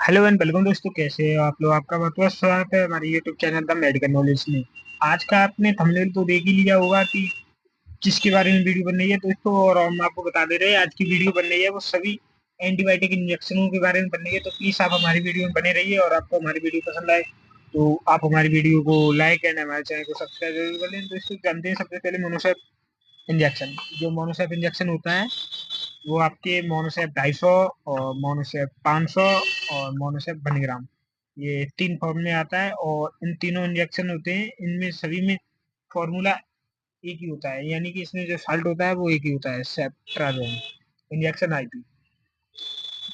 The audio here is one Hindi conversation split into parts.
हेलो एंड वेलकम दोस्तों, कैसे हो आप लोग। आपका बहुत बहुत स्वागत है हमारे YouTube channel the medical knowledge में। आज का आपने थंबनेल तो देख ही लिया होगा कि किसके बारे में वीडियो बन रही है दोस्तों। और हम आपको बता दे रहे हैं आज की वीडियो बन रही है वो सभी एंटीबायोटिक इंजेक्शनों के बारे में बन रही है। तो प्लीज आप हमारी वीडियो में बने रहिए, और आपको हमारी वीडियो पसंद आए तो आप हमारी वीडियो को लाइक एंड हमारे चैनल को सब्सक्राइब जरूर कर लें। दोस्तों जानते हैं सबसे पहले मोनोसेप इंजेक्शन। जो मोनोसेप इंजेक्शन होता है वो आपके मोनोसेप 250 और मोनोसेप 500 और मोनोसेप 1 ग्राम, ये 3 फॉर्म में आता है। और इन तीनों इंजेक्शन होते हैं, इनमें सभी में फॉर्मूला एक ही होता है, यानी कि इसमें जो साल्ट होता है वो एक ही होता है, सेप्ट्राजोन इंजेक्शन आईपी।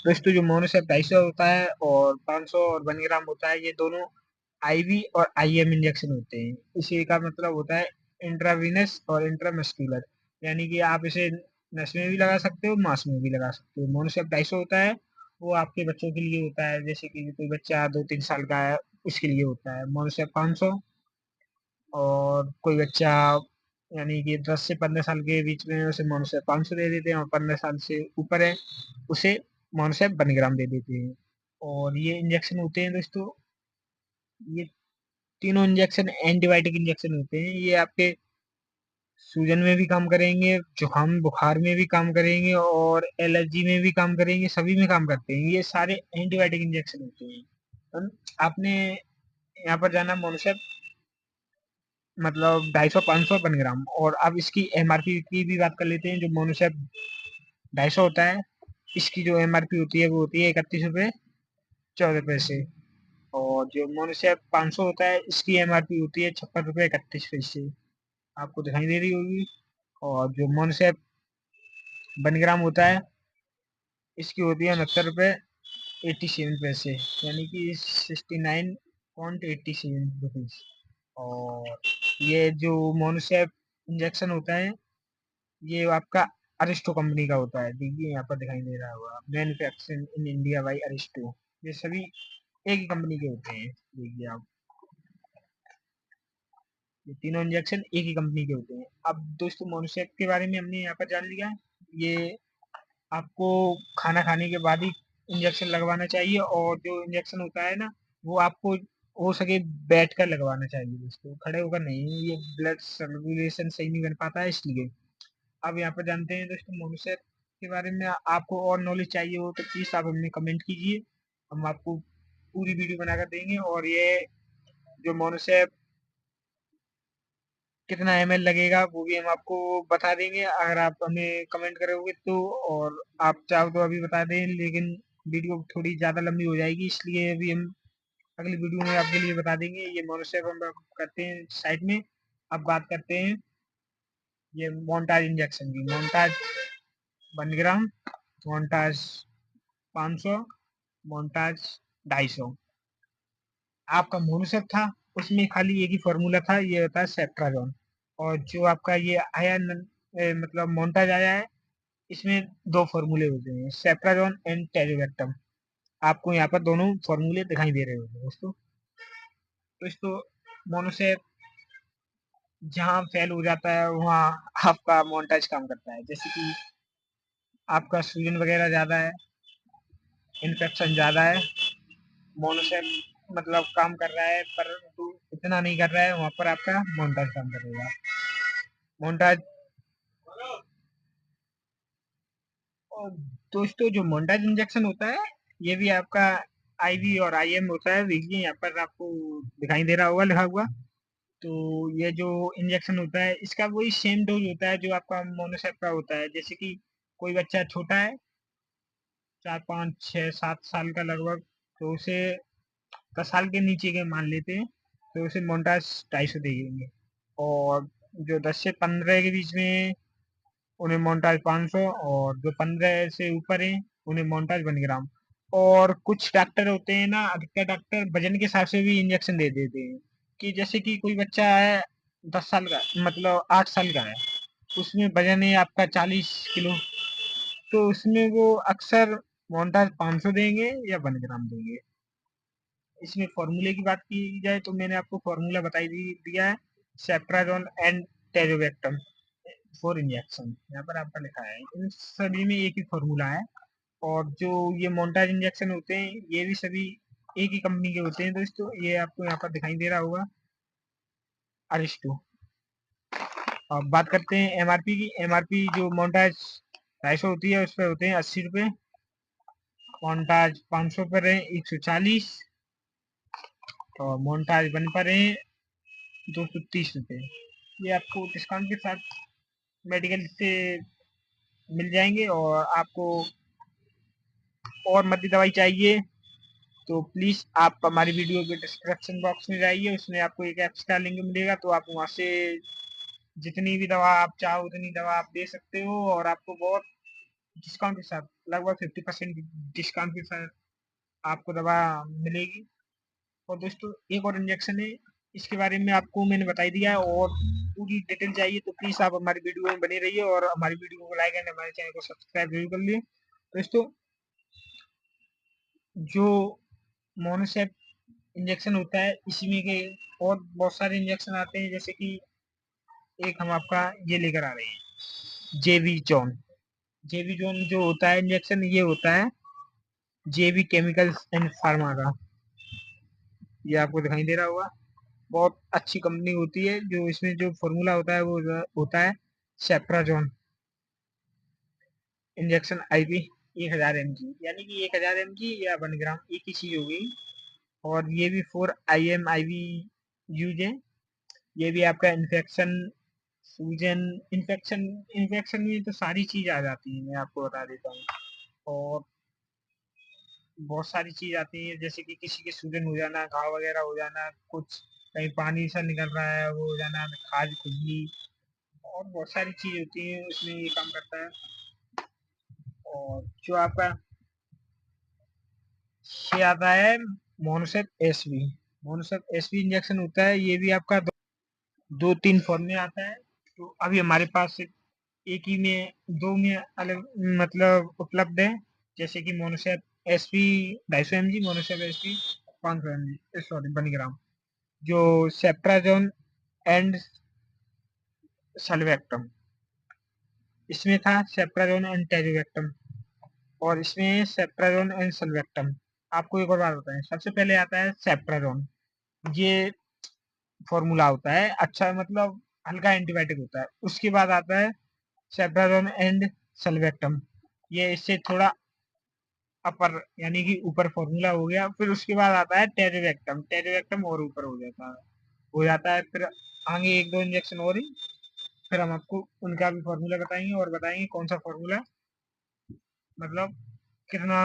दोस्तों जो मोनोसेप 250 होता है और 500 और 1 ग्राम होता है, ये दोनों आईवी और आईएम इंजेक्शन होते हैं। इसी का मतलब होता है इंट्रावीनस और इंट्रामस्कुलर, यानी कि आप इसे नस में भी लगा सकते हो, मांस में भी लगा सकते हो। मोनोसेप 250 होता है वो आपके बच्चों के लिए होता है, जैसे कि कोई बच्चा 2-3 साल का है उसके लिए होता है। मोनोसेप 500 और कोई बच्चा यानी कि 10 से 15 साल के बीच में उसे मोनोसेप 500 दे देते हैं, और 15 साल से ऊपर है उसे मोनोसेप 1 ग्राम दे देते हैं। और ये इंजेक्शन होते हैं दोस्तों, ये तीनों इंजेक्शन एंटीबायोटिक इंजेक्शन होते हैं। ये आपके सूजन में भी काम करेंगे, जुकाम बुखार में भी काम करेंगे, और एलर्जी में भी काम करेंगे, सभी में काम करते हैं। ये सारे एंटीबायोटिक इंजेक्शन होते हैं। आपने यहाँ पर जाना मोनोसेप मतलब 250, 500, 1 ग्राम। और अब इसकी एमआरपी की भी बात कर लेते हैं। जो मोनोसेप 250 होता है इसकी जो एमआरपी होती है वो होती है 31 रुपये 14 पैसे। और जो मोनोसेप 500 होता है इसकी एमआरपी होती है 56 रुपये 31 पैसे, आपको दिखाई दे रही होगी। और जो मोनोसेप 1 ग्राम होता है इसकी होती है 69 रुपये 87 पैसे, यानी कि 69.87 रुपीज। और ये जो मोनोसेप इंजेक्शन होता है ये आपका अरिस्टो कंपनी का होता है। देखिए यहाँ पर दिखाई दे रहा होगा, manufacturing in India by Aristo. ये सभी एक ही कंपनी के होते हैं। देखिए आप, ये तीनों इंजेक्शन एक ही कंपनी के होते हैं। अब दोस्तों मोनोसेप के बारे में हमने यहाँ पर जान लिया। ये आपको खाना खाने के बाद ही इंजेक्शन लगवाना चाहिए, और जो इंजेक्शन होता है ना वो आपको हो सके बैठ कर लगवाना चाहिए दोस्तों, खड़े होकर नहीं। ये ब्लड सर्कुलेशन सही नहीं कर पाता है इसलिए। अब यहाँ पर जानते हैं दोस्तों मोनोसेप के बारे में। आपको और नॉलेज चाहिए हो तो प्लीज आप हमें कमेंट कीजिए, हम आपको पूरी वीडियो बनाकर देंगे। और ये जो मोनोसेप कितना एमएल लगेगा वो भी हम आपको बता देंगे अगर आप हमें कमेंट करोगे तो। और आप चाहो तो अभी बता दें, लेकिन वीडियो थोड़ी ज़्यादा लंबी हो जाएगी, इसलिए अभी हम अगली वीडियो में आपके लिए बता देंगे। ये मोनोसेप हम करते हैं साइड में। अब बात करते हैं ये मोन्टाज इंजेक्शन की। मोन्टाज 1 ग्राम, मोन्टाज 500, मोन्टाज 250। आपका मोनोसेप था उसमें खाली एक ही फॉर्मूला था, ये होता है सेफ्ट्राजोन। और जो आपका ये आया मतलब मोन्टाज आया है इसमें दो फॉर्मूले होते हैं, सेफ्ट्राजोन एंड टेजोवेक्टम। आपको यहाँ पर दोनों फॉर्मूले दिखाई दे रहे होंगे दोस्तों। तो इसको मोनोसेप जहाँ फेल हो जाता है वहाँ आपका मोन्टाज काम करता है, जैसे कि आपका सूजन वगैरह ज़्यादा है, इन्फेक्शन ज़्यादा है, मोनोसेप मतलब काम कर रहा है परंतु इतना नहीं कर रहा है, वहाँ पर आपका मोन्टाज काम करेगा। मोन्टाज और दोस्तों जो मोन्टाज इंजेक्शन होता है ये भी आपका आईवी और आईएम होता है। देखिए यहाँ पर आपको दिखाई दे रहा होगा लिखा हुआ। तो ये जो इंजेक्शन होता है इसका वही सेम डोज होता है जो आपका मोनोसेप का होता है। जैसे कि कोई बच्चा छोटा है 4, 5, 6, 7 साल का लगभग, तो उसे 10 साल के नीचे के मान लेते हैं तो उसे मोन्टाज 250 देंगे। और जो 10 से 15 के बीच में उन्हें मोन्टाज 500, और जो 15 से ऊपर है उन्हें मोन्टाज 1 ग्राम। और कुछ डॉक्टर होते हैं ना, अधिकतर डॉक्टर वजन के हिसाब से भी इंजेक्शन दे देते हैं। कि जैसे कि कोई बच्चा है 10 साल का मतलब 8 साल का है, उसमें वजन है आपका 40 किलो, तो उसमें वो अक्सर मोन्टाज 500 देंगे या 1 ग्राम देंगे। इसमें फॉर्मूले की बात की जाए तो मैंने आपको फॉर्मूला दिया है, सेफ्ट्राजोन एंड टेजोवेक्टम फॉर इंजेक्शन। यहाँ पर आपका लिखा है, इन सभी में एक ही फॉर्मूला है। और जो ये मोन्टाज इंजेक्शन होते हैं ये भी सभी एक ही कंपनी के होते हैं दोस्तों। ये आपको यहाँ पर दिखाई दे रहा होगा अरिस्टो। अब बात करते हैं एमआरपी की। एमआरपी जो मोन्टाज 250 होती है उस पर होते हैं 80 रुपये, मोन्टाज 500 पर है 140, और मोन्टाज 1 पर है 230 रुपये। ये आपको डिस्काउंट के साथ मेडिकल से मिल जाएंगे। और आपको और मद्दी दवाई चाहिए तो प्लीज आप हमारी वीडियो के डिस्क्रिप्शन बॉक्स में जाइए, उसमें आपको एक ऐप्स का लिंक मिलेगा, तो आप वहां से जितनी भी दवा आप चाहो उतनी दवा आप दे सकते हो, और आपको बहुत डिस्काउंट के साथ, लगभग 50% डिस्काउंट के साथ आपको दवा मिलेगी। और दोस्तों एक और इंजेक्शन है, इसके बारे में आपको मैंने बता ही दिया है, और पूरी डिटेल चाहिए तो प्लीज आप हमारी वीडियो में बने रहिए, और हमारी वीडियो को लाइक एंड हमारे चैनल को सब्सक्राइब जरूर कर लिए दोस्तों। जो मोनोसेप इंजेक्शन होता है इसमें के और बहुत सारे इंजेक्शन आते हैं, जैसे कि एक हम आपका ये लेकर आ रहे हैं जेवी जॉन। जेवी जॉन जो होता है इंजेक्शन, ये होता है जेवी केमिकल्स एंड फार्मा का। ये आपको दिखाई दे रहा होगा, बहुत अच्छी कंपनी होती है। जो इसमें जो फॉर्मूला होता है वो होता है सेप्राजोन इंजेक्शन आईवी 1000 mg, यानी कि 1000 mg या 1 ग्राम एक ही चीज हो गई। और ये भी 4 IM IV यूज है। ये भी आपका इन्फेक्शन, सूजन, इन्फेक्शन, इन्फेक्शन में तो सारी चीज आ जाती है, मैं आपको बता देता हूँ। और बहुत सारी चीज आती है, जैसे कि किसी के सूजन हो जाना, घाव वगैरह हो जाना, कुछ कहीं पानी सा निकल रहा है वो हो जाना, खाज खुजली, और बहुत सारी चीज होती है उसमें ये काम करता है। और जो आपका ये आता है Monocef SV. Monocef SV injection होता है, ये भी आपका 2-3 फॉर्म में आता है। तो अभी हमारे पास एक ही में, दो में अलग मतलब उपलब्ध है, जैसे कि Monocef SP 250 mg, Monocef SP 500 mg, sorry 1 gram. जो सेप्ट्राजोन एंड सल्वेक्टम, इसमें था सेप्ट्राजोन एंड टेजोवेक्टम, और इसमें सेप्ट्राजोन एंड सल्वेक्टम। आपको एक और बात बताएं, सबसे पहले आता है सेप्ट्राजोन। ये फॉर्मूला होता है अच्छा, मतलब हल्का एंटीबायोटिक होता है। उसके बाद आता है सेप्ट्राजोन एंड सल्वेक्टम, ये इससे थोड़ा अपर यानी कि ऊपर फॉर्मूला हो गया। फिर उसके बाद आता है टेरोवेक्टम। टेरोवेक्टम और ऊपर हो जाता है फिर आगे एक दो इंजेक्शन और ही, फिर हम आपको उनका भी फॉर्मूला बताएंगे, और बताएंगे कौन सा फॉर्मूला मतलब कितना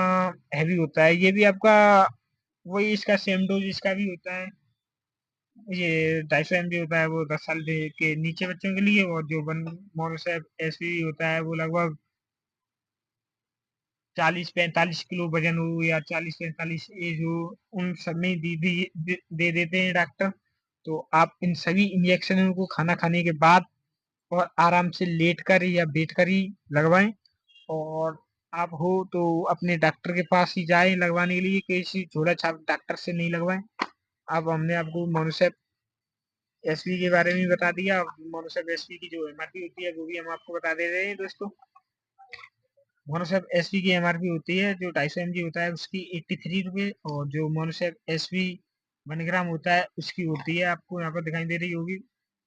हैवी होता है। ये भी आपका वही इसका सेम डोज इसका भी होता है। ये 250 mg होता है, वो 10 साल के नीचे बच्चों के लिए। और जो वन मोनोसेप एसवी होता है वो लगभग 40-45 किलो वजन हो या 40-45 एज हो, उन सब में दे देते हैं डॉक्टर। तो आप इन सभी इंजेक्शनों को खाना खाने के बाद और आराम से लेट कर या बैठ कर ही लगवाएं। और आप हो तो अपने डॉक्टर के पास ही जाएं लगवाने के लिए, किसी झोला छाप डॉक्टर से नहीं लगवाएं। अब हमने आपको मोनोसेप एसपी के बारे में बता दिया। मोनोसेप एसपी की जो एमआरपी होती है वो भी हम आपको बता दे रहे हैं दोस्तों। मोनोसेप एसपी की एमआरपी होती है जो 250 mg होता है उसकी 83 रुपये, और जो मोनोसेप एसपी 1 ग्राम होता है उसकी होती है, आपको यहाँ पर दिखाई दे रही होगी,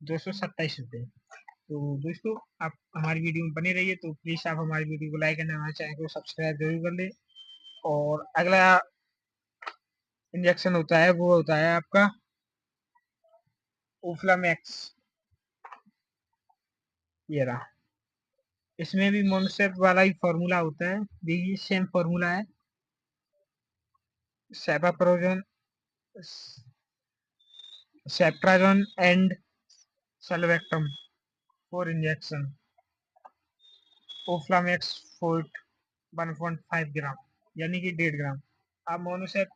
227 रुपये। तो दोस्तों आप हमारी वीडियो में बने रहिए, तो प्लीज आप हमारी वीडियो को लाइक एंड हमारे चैनल को सब्सक्राइब जरूर कर ले। और अगला इंजेक्शन होता है वो होता है आपका ओफ्लामैक्स। ये रहा, इसमें भी मोनोसेप वाला ही फॉर्मूला होता है, देखिए सेम फॉर्मूला है। सेपाप्रोजन, सेप्ट्राजोन एंड सल्वेक्टम 4 इंजेक्शन, ओफ्लामेक्स फोर्ट 1.5 ग्राम, यानी कि 1.5 ग्राम। अब मोनोसेप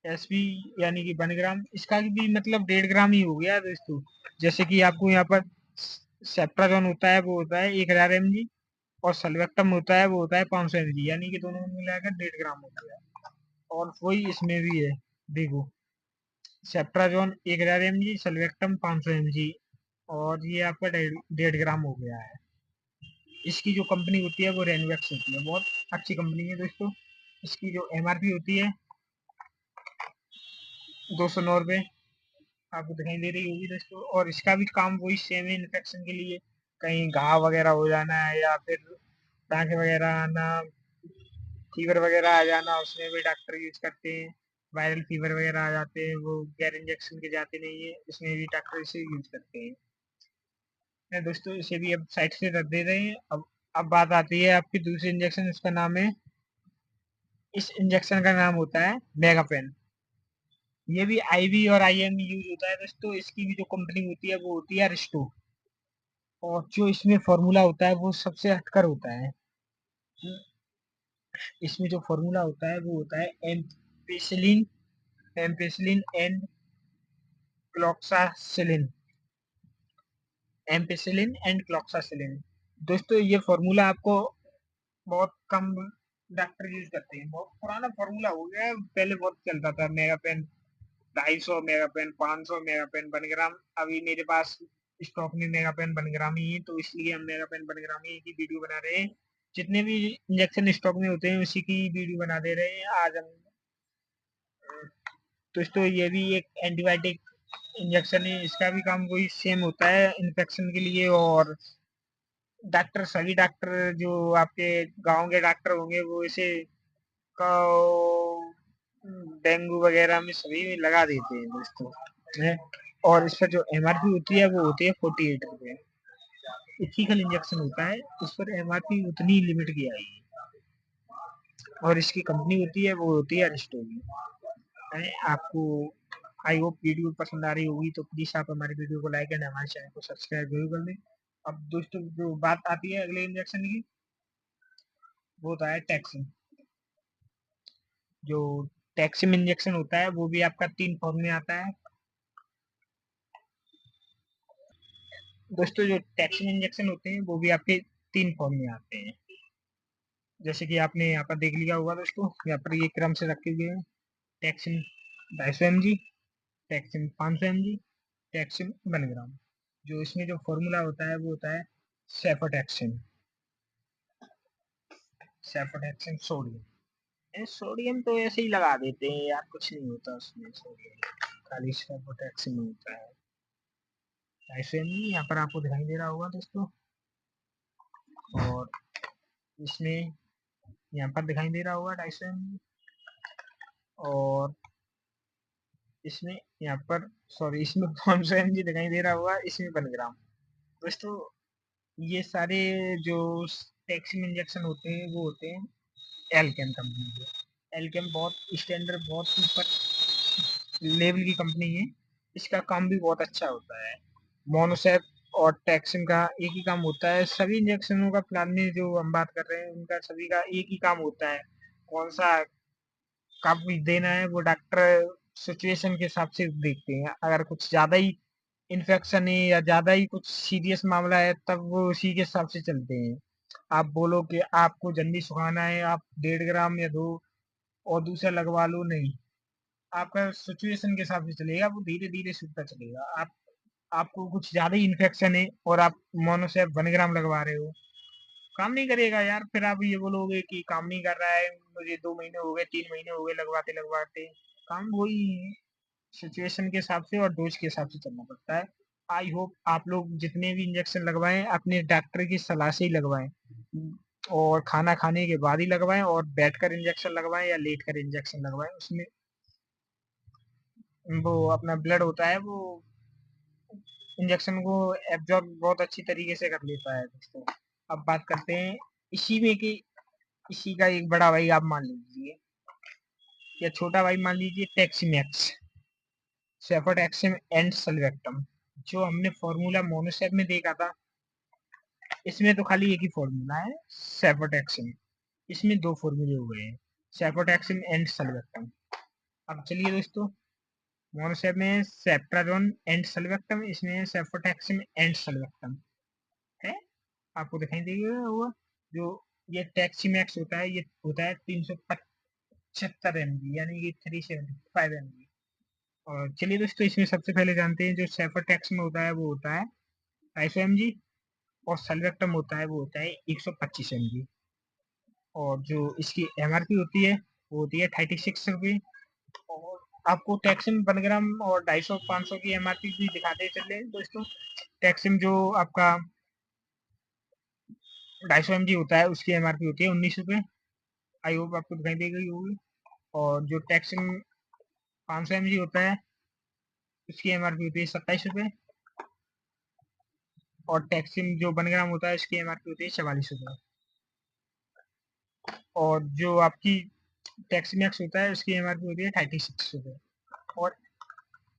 एसपी यानी कि 1 ग्राम, इसका भी मतलब 1.5 ग्राम ही हो गया दोस्तों। जैसे कि आपको यहाँ पर सेप्ट्राजोन होता है वो होता है 1000 mg, और सल्वेक्टम होता है वो होता है 500 mg, यानी कि दोनों मिलाकर 1.5 ग्राम हो गया। और वही इसमें भी है, देखो सेप्ट्राजोन 1000 mg, सल्वेक्टम 500 mg, और ये आपका 1.5 ग्राम हो गया है। इसकी जो कंपनी होती है वो रेनवेक्स होती है, बहुत अच्छी कंपनी है दोस्तों। इसकी जो एमआरपी होती है 209 रुपये आपको दिखाई दे रही होगी दोस्तों। और इसका भी काम वही सेम है, इन्फेक्शन के लिए, कहीं घाव वगैरह हो जाना है या फिर टाँके वगैरह आना, फीवर वगैरह आ जाना, उसमें भी डॉक्टर यूज करते हैं। वायरल फीवर वगैरह आ जाते हैं, वो गैर इंजेक्शन के जाते नहीं है, इसमें भी डॉक्टर इसे यूज करते हैं। दोस्तों इसे भी अब साइड से रख दे रहे हैं। अब बात आती है आपकी दूसरी इंजेक्शन, इसका नाम है, इस इंजेक्शन का नाम होता है मेगापेन। ये भी आईवी और आईएम यूज होता है दोस्तों। इसकी भी जो कंपनी होती है वो होती है अरिस्टो। और जो इसमें फॉर्मूला होता है वो सबसे हटकर होता है। इसमें जो फॉर्मूला होता है वो होता है ampicillin, ampicillin and cloxacillin, ampicillin and cloxacillin. दोस्तों ये फॉर्मूला आपको बहुत कम डॉक्टर यूज करते हैं, बहुत पुराना फॉर्मूला हो गया है, पहले बहुत चलता था। मेगापेन 250 मेगापेन, 500 मेगापेन 1 ग्राम। अभी मेरे पास स्टॉक में मेगापेन 1 ग्राम ही है, तो इसलिए हम मेगापेन 1 ग्राम ही की वीडियो बना रहे हैं। जितने भी इंजेक्शन स्टॉक में होते हैं उसी की वीडियो बना दे रहे हैं आज हम। दोस्तों ये भी एक एंटीबायोटिक इंजेक्शन है, इसका भी काम वही सेम होता है इन्फेक्शन के लिए। और डॉक्टर, सभी डॉक्टर जो आपके गांव के डॉक्टर होंगे वो इसे का डेंगू वगैरह में सभी में लगा देते हैं दोस्तों है। और इस पर जो एमआरपी होती है वो होती है 48 रुपये। इथिकल इंजेक्शन होता है, उस पर एमआरपी उतनी लिमिट की आएगी। और इसकी कंपनी होती है वो होती है अरिस्टोली है। आपको आई होप वीडियो पसंद आ रही होगी, तो प्लीज आप हमारी वीडियो को लाइक एंड हमारे चैनल को सब्सक्राइब जरूर कर दें। अब दोस्तों जो बात आती है अगले इंजेक्शन की, वो होता है टैक्सिन। जो टैक्सिम इंजेक्शन होता है वो भी आपका 3 फॉर्म में आता है दोस्तों। जो टैक्सिन इंजेक्शन होते हैं वो भी आपके 3 फॉर्म में आते हैं, जैसे कि आपने यहाँ पर देख लिया होगा दोस्तों। यहाँ पर ये क्रम से रखे हुए हैं, टैक्सिन 250 mg, टैक्सिन 500 mg, टैक्सिन 1 ग्राम। जो इसमें जो फॉर्मूला होता है वो होता है सेफोटैक्सिन, सेफोटैक्सिन सोडियम। सोडियम तो ऐसे ही लगा देते हैं यार, कुछ नहीं होता उसमें, सोडियम खाली सेफोटैक्सिन होता है। 250 mg यहाँ पर आपको दिखाई दे रहा होगा दोस्तों। और इसमें यहाँ पर दिखाई दे रहा होगा 250 mg। और इसमें यहाँ पर, सॉरी, इसमें 500 mg दिखाई दे रहा होगा, इसमें 1 ग्राम। दोस्तों ये सारे जो टैक्सिन इंजेक्शन होते हैं वो होते हैं एल्केम कंपनी के। एल्केम बहुत स्टैंडर्ड, बहुत ऊपर लेवल की कंपनी है। इसका काम भी बहुत अच्छा होता है। मोनोसेप और टैक्सिन का एक ही काम होता है। सभी इंजेक्शनों का प्लान में जो हम बात कर रहे हैं उनका सभी का एक ही काम होता है। कौन सा कब देना है वो डॉक्टर सिचुएशन के हिसाब से देखते हैं। अगर कुछ ज्यादा ही इन्फेक्शन है या ज्यादा ही कुछ सीरियस मामला है तब वो उसी के हिसाब से चलते हैं। आप बोलो कि आपको जल्दी सुखाना है, आप 1.5 ग्राम या 2 और दूसरा लगवा लो, नहीं। आपका सिचुएशन के हिसाब से चलेगा, वो धीरे धीरे सूखता चलेगा। आपको कुछ ज्यादा ही इन्फेक्शन है और आप मोनोसेप 1 ग्राम लगवा रहे हो, काम नहीं करेगा यार। फिर आप ये बोलोगे कि काम नहीं कर रहा है, मुझे 2 महीने हो गए, 3 महीने हो गए लगवाते लगवाते। काम वही सिचुएशन के हिसाब से और डोज के हिसाब से चलना पड़ता है। आई होप आप लोग जितने भी इंजेक्शन लगवाएं अपने डॉक्टर की सलाह से ही लगवाएं, और खाना खाने के बाद ही लगवाएं, और बैठकर इंजेक्शन लगवाएं या लेट कर इंजेक्शन लगवाएं। उसमें वो अपना ब्लड होता है, वो इंजेक्शन को एब्जॉर्ब बहुत अच्छी तरीके से कर लेता है दोस्तों। अब बात करते हैं इसी में कि इसी का एक बड़ा भाई आप मान लीजिए या छोटा भाई मान लीजिए, टैक्सीमैक्स, सेफोटैक्सिम एंड सल्वेक्टम। जो हमने फॉर्मूला मोनोसेप में देखा था, इसमें तो खाली एक ही फॉर्मूला है, सेफोटैक्सिम। इसमें 2 फॉर्मूले हो गए हैं, सेफोटैक्सिम एंड सल्वेक्टम। अब चलिए दोस्तों, मोनोसेप में सेप्ट्राजोन एंड सल्वेक्टम, इसमें सेफोटैक्सिम एंड सल्वेक्टम है। आपको दिखाई देगा होगा। जो ये टैक्सीमैक्स होता है, ये होता है 375 mg, यानी कि 375 mg। और चलिए दोस्तों, इसमें सबसे पहले जानते हैं जो सेफोटैक्स में होता है वो होता है 250 mg। और सल्वेक्टम होता है वो होता है 125 mg। और जो इसकी एमआरपी होती है वो होती है 36 रुपये। और आपको टैक्सिम 1 ग्राम और 250 500 की एमआरपी भी दिखाते चले दोस्तों। टैक्सिम जो आपका 250 mg होता है उसकी एमआरपी होती है 19 रुपये। आई होप आपको दिखाई दे गई होगी। और जो टैक्सिम 500 mg होता है उसकी एमआरपी होती है 27 रुपये। और टैक्सिम जो 1 ग्राम होता है उसकी एमआरपी होती है 44 रुपये। और जो आपकी टैक्सीमैक्स होता है उसकी एमआरपी होती है 36 रुपये। और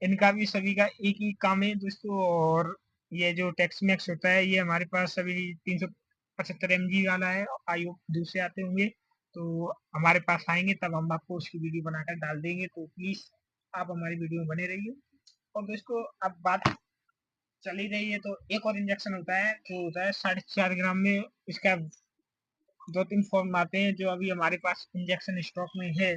इनका भी सभी का एक ही काम है दोस्तों। और ये जो टैक्सीमैक्स होता है ये हमारे पास सभी 375 mg वाला है। आई होप दूसरे आते होंगे तो हमारे पास आएंगे तब हम आपको उसकी वीडियो बनाकर डाल देंगे। तो प्लीज आप हमारी वीडियो में बने रहिए। और दोस्तों अब बात चल ही रही है तो एक और इंजेक्शन होता है जो होता है 4.5 ग्राम में। इसका 2-3 फॉर्म आते हैं जो अभी हमारे पास इंजेक्शन स्टॉक में है।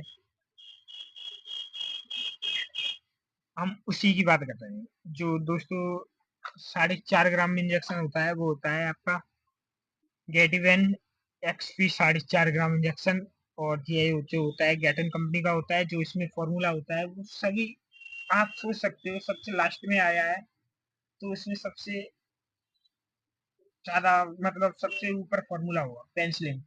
हम उसी की बात कर रहे हैं। जो दोस्तों 4.5 ग्राम में इंजेक्शन होता है वो होता है आपका गेटिवेन XP 4.5 ग्राम इंजेक्शन। और ये जो होता है गैटन कंपनी का होता है। जो इसमें फॉर्मूला होता है वो सभी आप सोच सकते हो सबसे लास्ट में आया है। तो इसमें सबसे ज्यादा मतलब सबसे ऊपर फॉर्मूला हुआ पेंसिलिन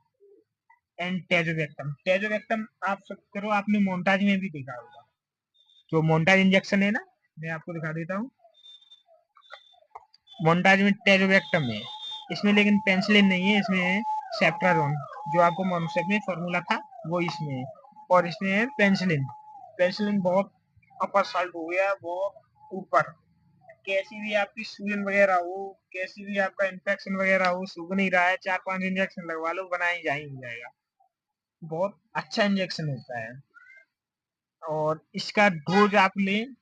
एंड टेजोवेक्टम। टेजोवेक्टम आप सब करो आपने मोन्टाज में भी देखा होगा। जो मोन्टाज इंजेक्शन है ना मैं आपको दिखा देता हूँ। मोन्टाज में टेजोवेक्टम है इसमें लेकिन पेंसिलिन नहीं है। इसमें है सेप्ट्राजोन। जो आपको मोनोसेप में फॉर्मूला था वो इसमें है। और इसमें है पेंसिलिन। पेंसिलिन बहुत अपर साल्ट हो गया बहुत ऊपर। कैसी भी आपकी सूजन वगैरह हो कैसी भी आपका इन्फेक्शन वगैरह हो सूख नहीं रहा है 4-5 इंजेक्शन लगवा लो बना ही जाएगा। बहुत अच्छा इंजेक्शन होता है। और इसका डोज आप लें।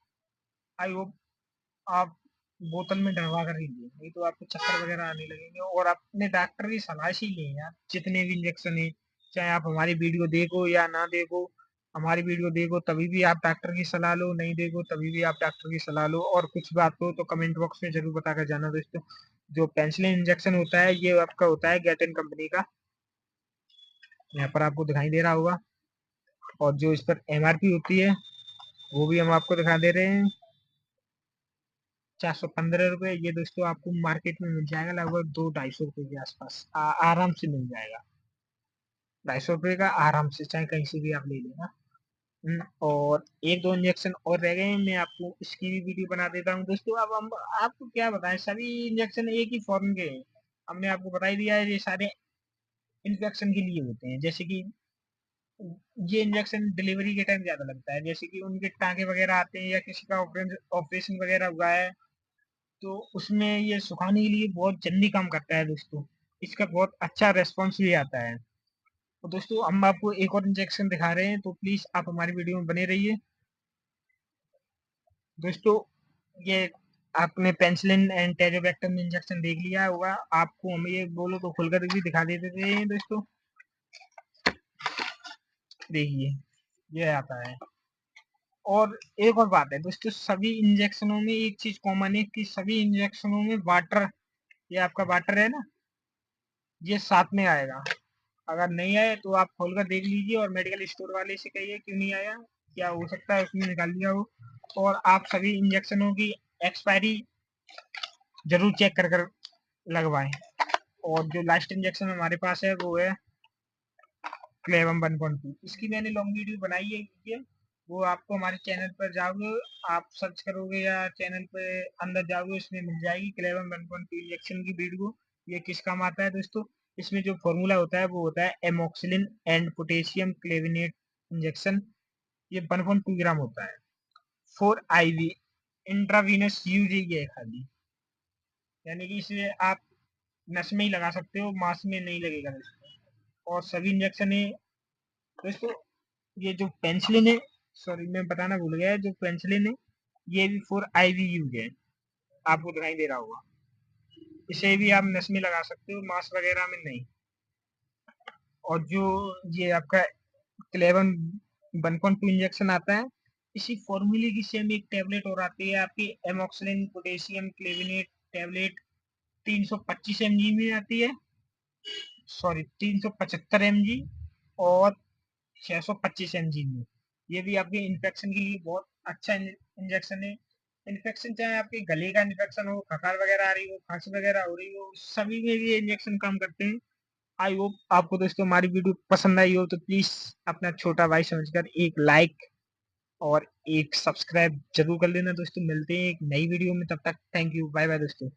आई होप आप बोतल में डलवा कर ही लें नहीं तो आपको चक्कर वगैरह आने लगेंगे। और अपने डॉक्टर की सलाह ही लें यार जितने भी इंजेक्शन है। चाहे आप हमारी वीडियो देखो या ना देखो। हमारी वीडियो देखो तभी भी आप डॉक्टर की सलाह लो नहीं देखो तभी भी आप डॉक्टर की सलाह लो। और कुछ बात हो तो कमेंट बॉक्स में जरूर बताकर जाना दोस्तों। जो पेंसिलिन इंजेक्शन होता है ये आपका होता है गैटन कंपनी का। यहाँ पर आपको दिखाई दे रहा होगा। और जो इस पर एमआरपी होती है वो भी हम आपको दिखा दे रहे हैं 415 रुपये। ये दोस्तों आपको मार्केट में मिल जाएगा लगभग 200-250 रुपये के आसपास आराम से मिल जाएगा। 250 रुपये का आराम से चाहे कहीं से भी आप ले लेना। और 1-2 इंजेक्शन और रह गए हैं मैं आपको इसकी भी वीडियो बना देता हूँ दोस्तों। अब हम आपको क्या बताएं सभी इंजेक्शन एक ही फॉर्म के हैं। हमने आपको बता ही दिया है ये सारे इन्फेक्शन के लिए होते हैं। जैसे कि ये इंजेक्शन डिलीवरी के टाइम ज्यादा लगता है जैसे कि उनके टाँके वगैरह आते हैं या किसी का ऑपरेशन वगैरह हुआ है तो उसमें ये सुखाने के लिए बहुत जल्दी काम करता है दोस्तों। इसका बहुत अच्छा रेस्पॉन्स भी आता है। तो दोस्तों हम आपको एक और इंजेक्शन दिखा रहे हैं तो प्लीज आप हमारी वीडियो में बने रहिए दोस्तों। ये आपने पेंसिलिन एंड टेजोवेक्टम इंजेक्शन देख लिया होगा। आपको हम ये बोलो तो खुलकर भी दिखा देते हैं दोस्तों। देखिए ये आता है। और एक और बात है दोस्तों सभी इंजेक्शनों में एक चीज कॉमन है कि सभी इंजेक्शनों में वाटर ये आपका वाटर है ना ये साथ में आएगा। अगर नहीं आए तो आप खोलकर देख लीजिए और मेडिकल स्टोर वाले से कहिए क्यों नहीं आया। क्या हो सकता है उसने निकाल लिया हो। और आप सभी इंजेक्शनों की एक्सपायरी जरूर चेक कर लगवाएं। और जो लास्ट इंजेक्शन हमारे पास है वो है क्लेवम 1.2। इसकी मैंने लॉन्ग वीडियो बनाई है ये वो आपको हमारे चैनल पर जाओगे आप सर्च करोगे या चैनल पे अंदर जाओगे उसमें मिल जाएगी क्लेवम 1.2 इंजेक्शन की वीडियो। ये किस काम आता है दोस्तों। इसमें जो फॉर्मूला होता है वो होता है एमोक्सिलिन एंड पोटेशियम क्लेविनेट इंजेक्शन। ये 1.2 ग्राम होता है 4 IV इंट्रावीनस यूज ही है खाली। यानी कि इसे आप नस में ही लगा सकते हो मांस में नहीं लगेगा दोस्तों। और सभी इंजेक्शन है दोस्तों। ये जो पेंसिलिन है सॉरी मैं बताना भूल गया जो पेंसिलिन है ये भी 4 IV यूज है। आपको दिखाई दे रहा होगा। इसे भी आप नस में लगा सकते हो मांस वगैरह में नहीं। और जो ये आपका 11 1.2 इंजेक्शन आता है इसी फॉर्मूले की सेम एक टेबलेट और आती है आपकी एमोक्सिलिन पोटेशियम क्लेविनेट टेबलेट 325 mg में आती है, सॉरी 375 mg और 625 mg में। ये भी आपके इन्फेक्शन के लिए बहुत अच्छा इंजेक्शन है। इन्फेक्शन चाहे आपके गले का इन्फेक्शन हो, खकार वगैरह आ रही हो, खांसी वगैरह हो रही हो, सभी में भी ये इंजेक्शन काम करते हैं। आई होप आपको दोस्तों हमारी वीडियो पसंद आई हो तो प्लीज अपना छोटा भाई समझकर एक लाइक और एक सब्सक्राइब जरूर कर लेना दोस्तों। मिलते हैं एक नई वीडियो में, तब तक थैंक यू, बाय बाय दोस्तों।